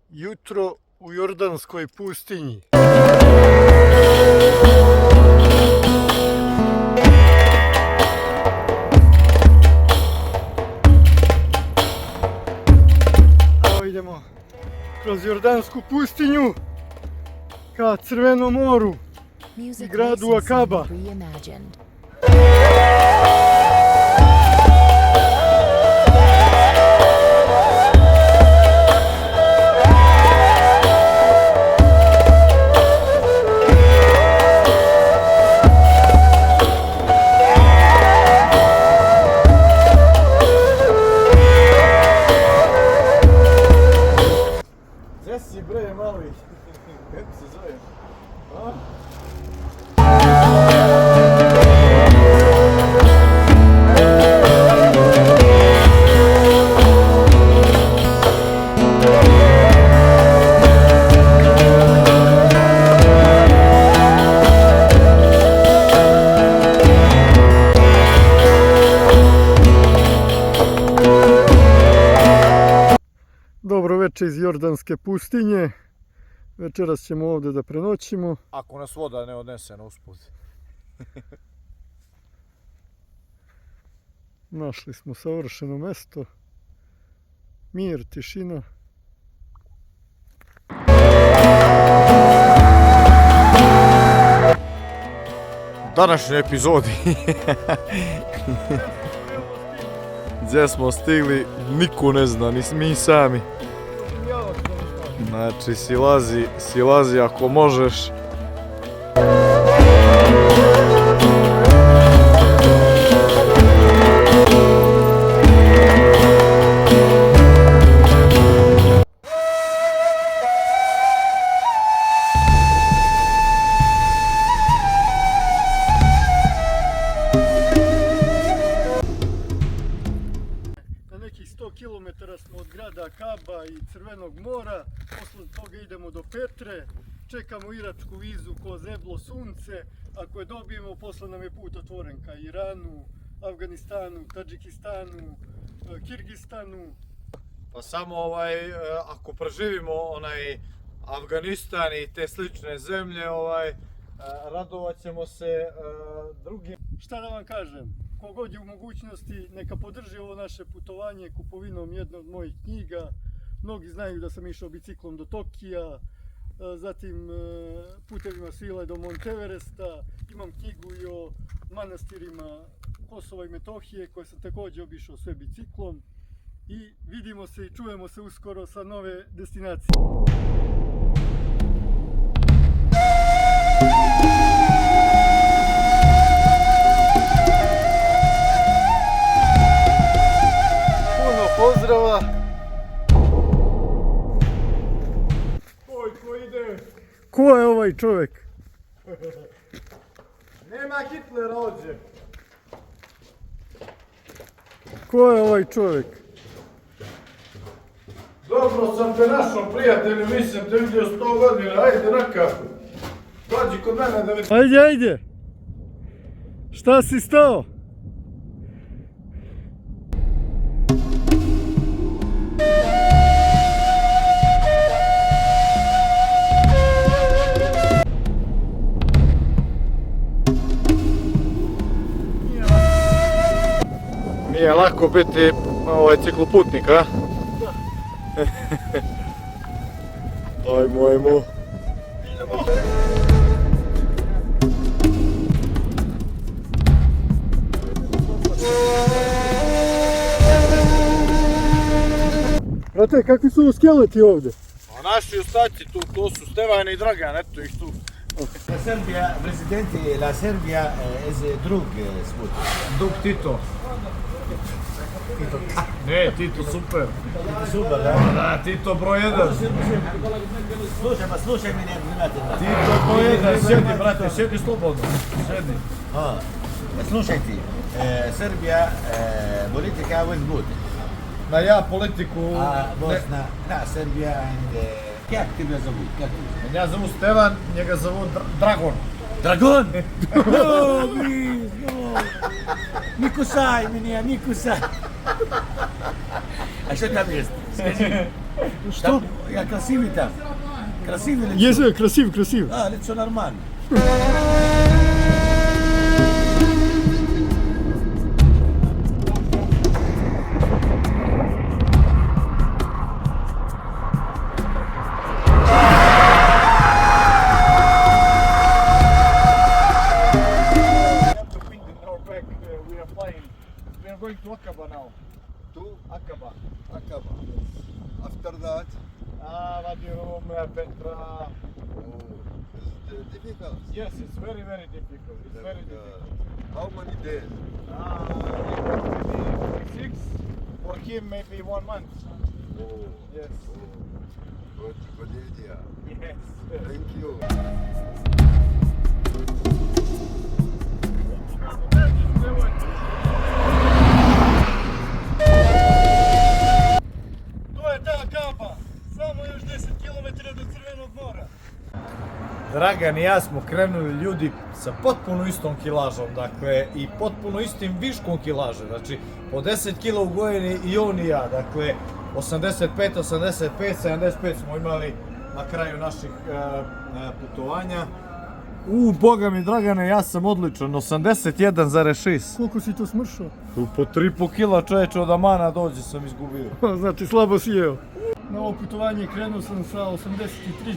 Jutro u Jordanskoj pustinji. Evo idemo kroz Jordansku pustinju ka Crvenom moru i gradu Akaba. Gdje si bre mali? Kako se zove? Dobro večer iz Jordanske pustinje. Večeras ćemo ovdje da prenoćimo. Ako nas voda ne odnese na usput. Našli smo savršeno mesto. Mir, tišina. U današnjoj epizodi gdje smo stigli, niko ne zna, ni mi sami. Znači, silazi ako možeš. Na nekih 100 km smo od grada Akaba i Crvenog mora. Posle toga idemo do Petre. Čekamo iračku vizu ko zeblo sunce. Ako je dobijemo, posle nam je put otvoren ka Iranu, Afganistanu, Tadžikistanu, Kirgistanu. Pa samo ako preživimo Afganistan i te slične zemlje, radovat ćemo se drugim. Šta da vam kažem, kogod je u mogućnosti neka podrži ovo naše putovanje kupovinom jedne od mojih knjiga. Mnogi znaju da sam išao biciklom do Tokija, zatim putevima svile do Monteveresta. Imam knjigu i o manastirima Kosova i Metohije koje sam također obišao sve biciklom. I vidimo se i čujemo se uskoro sa nove destinacije. Puno pozdrava! Ko ide? Ko je ovaj čovjek? Nema Hitlera ovdje. Ko je ovaj čovjek? Dobro sam te našao, prijatelju, nisam te vidio 100 godina, ajde raka. Dođi kod mene da vidim. Ajde! Šta si stao? Nije lako biti cikloputnik, a? Ajmo. Brate, kakvi su skeleti ovdje? A naši ostaci tu, to su Stevan i Dragan, eto ih tu. La Serbia, presidente, la Serbia è drug sport. Dug Tito. Ne, Tito super. Super, da? Da, Tito broj 1. Slušaj me, ne gledate. Tito broj 1, sjedi brate, sjedi slobodno. Sjedi. Slušaj ti, Serbia, politika went good. Na ja politiku... Bosna, da, Serbia and... Kako ti ga zovu? Ja zovu Stevan, njega zovu Dragon. Dragon! Niko saj, menija, niko saj. A što tam jest? Skaži. Što? Ja krasivi tam. Krasivi лицо. Jezo, krasiv, krasiv. Da, лицо нормально. We are flying. We are going to Aqaba now. To Aqaba. Aqaba. After that, Wadi Rum, Petra. it's difficult. Yes, it's very, very difficult. It's very difficult. How many days? Six. For him, maybe 1 month. Oh, Yes. good idea. Yes. Thank you. To je ta Aqaba. Samo još 10 km do Crvenog mora. Dragan i ja smo krenuli ljudi sa potpuno istom kilažom, dakle i potpuno istim viškom kilaže, znači po 10 kila ugojeni i on i ja, dakle 85, 85, 75 smo imali na kraju naših putovanja. Boga mi Dragane, ja sam odličan, 81,6. Koliko si to smršao? Po 3,5 kila čoveče od Amana dođe sam izgubio. Znači slabo si jeo. Na ovo putovanje krenuo sam sa 83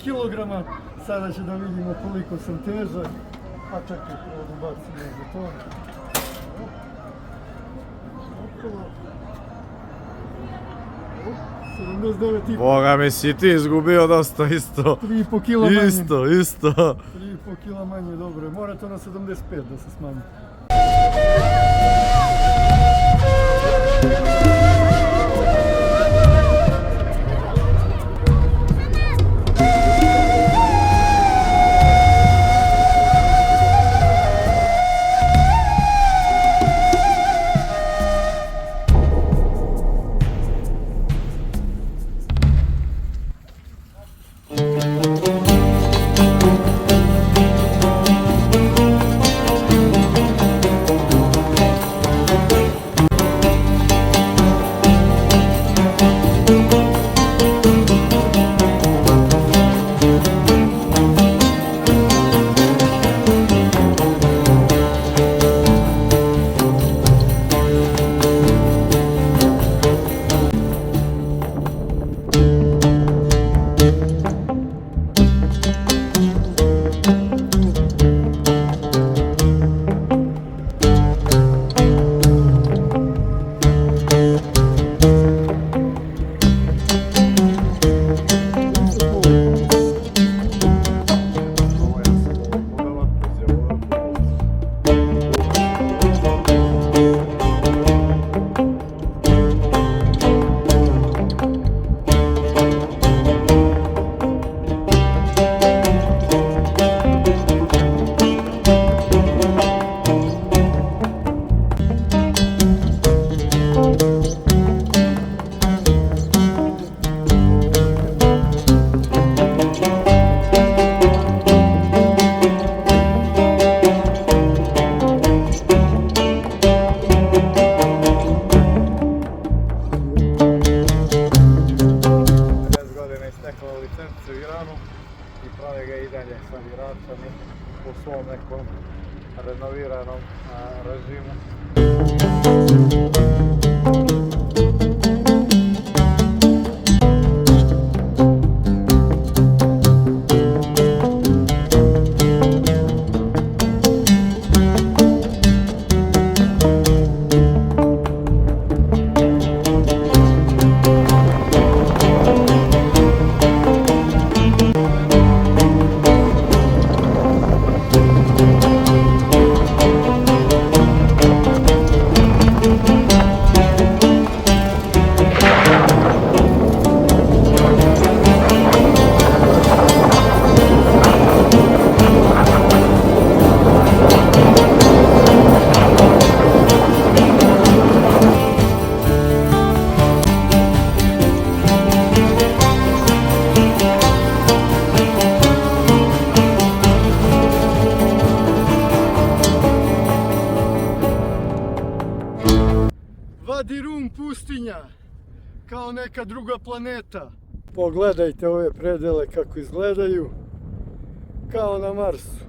kg, sada će da vidimo koliko sam težak. A čekaj, prvo da bacim za to. Okolo. 79,5. Boga mi si ti izgubio dosta isto. 3,5 kg manje. Isto. 3,5 kg manje, dobro. Mora to na 75 da se smanji. licencu u Iranu i prave ga i dalje sa igračami po svom nekom renoviranom režimu. Vadi Rum pustinja, kao neka druga planeta. Pogledajte ove predele kako izgledaju, kao na Marsu.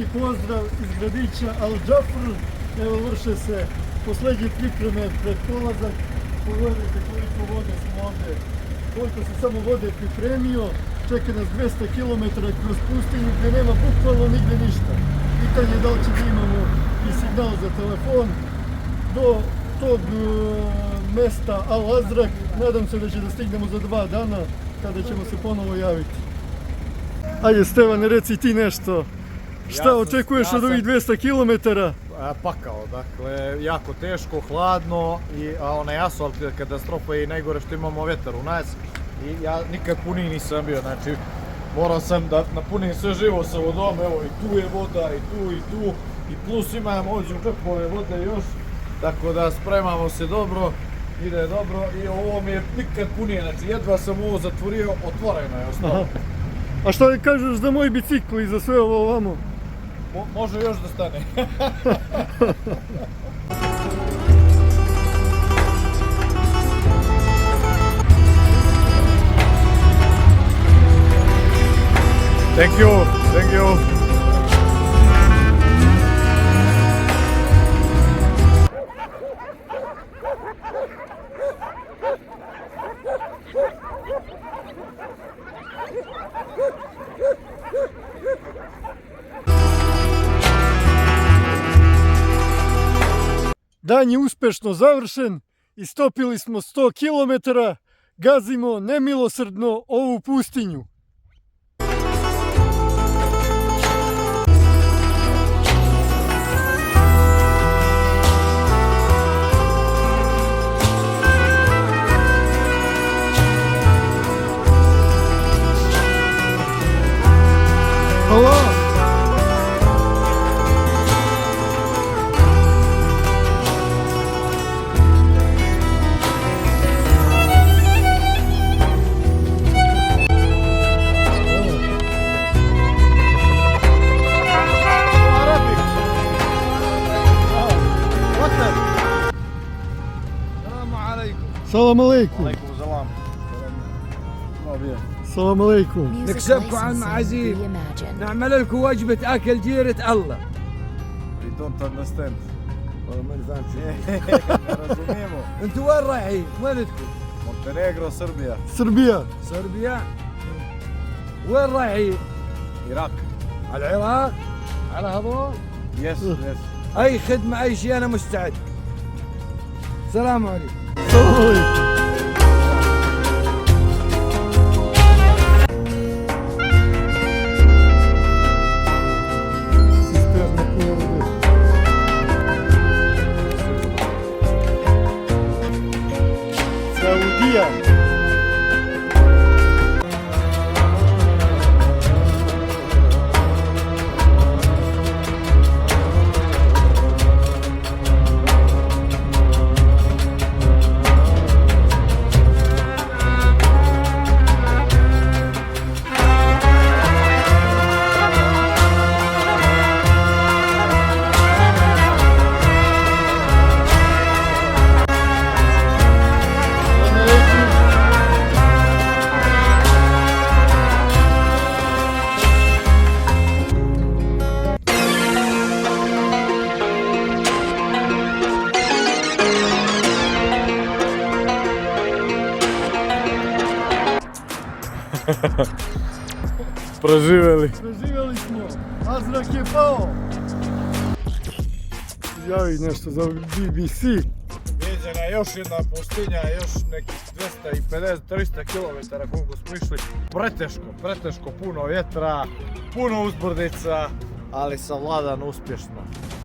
veliki pozdrav iz gradića Al Džafr. Evo vrše se posljednje pripreme pred polazak. Pogledajte koliko vode smo ovdje, koliko se samo vode pripremio. Čeka nas 200 km kroz pustinju gdje nema bukvalno nigdje ništa. Pitanje je da li će da imamo i signal za telefon do tog mesta Al Azrak. Nadam se da će da stignemo za 2 dana kada ćemo se ponovo javiti. Ajde Stevane, reci ti nešto. Šta očekuješ od ovih 200 km? Pakao, dakle, jako teško, hladno i onaj asfalt je katastrofa i najgore što imamo vetar u nas i ja nikad puniji nisam bio, znači morao sam da napunim sve živo sa vodom, evo i tu je voda i tu i plus imam ovdje u džepove vode još, tako da spremamo se dobro, ide dobro i ovo mi je nikad punije, znači jedva sam ovo zatvorio, otvoreno je ostalo. A šta kažeš za moj bicikl i za sve ovo ovamo? Može još da stane. Thank you. Dan je uspešno završen, istopili smo 100 km, gazimo nemilosrdno ovu pustinju. Halo! Salam alaikum. Salam alaikum. نكسبكم على المعازيم نعمل لكم وجبة أكل جيرة الله. We don't understand. ما نفهمش. Razumijemo. أنتوا وين رايحين؟ وينتكم؟ Montenegro, Srbija. Srbija. صربيا. وين رايحين؟ Irak. على العراق؟ على هذول؟ Yes. أي خدمة أي شيء أنا مستعد. السلام عليكم. Salam alaikum. Saudija. Preživeli. Preživjeli smo. Azrak je pao. Javi nešto za BBC. Viđena je još jedna pustinja, još nekih 250-300 km koliko smo išli. Preteško, puno vjetra, puno uzbrdica, ali savladan uspješno.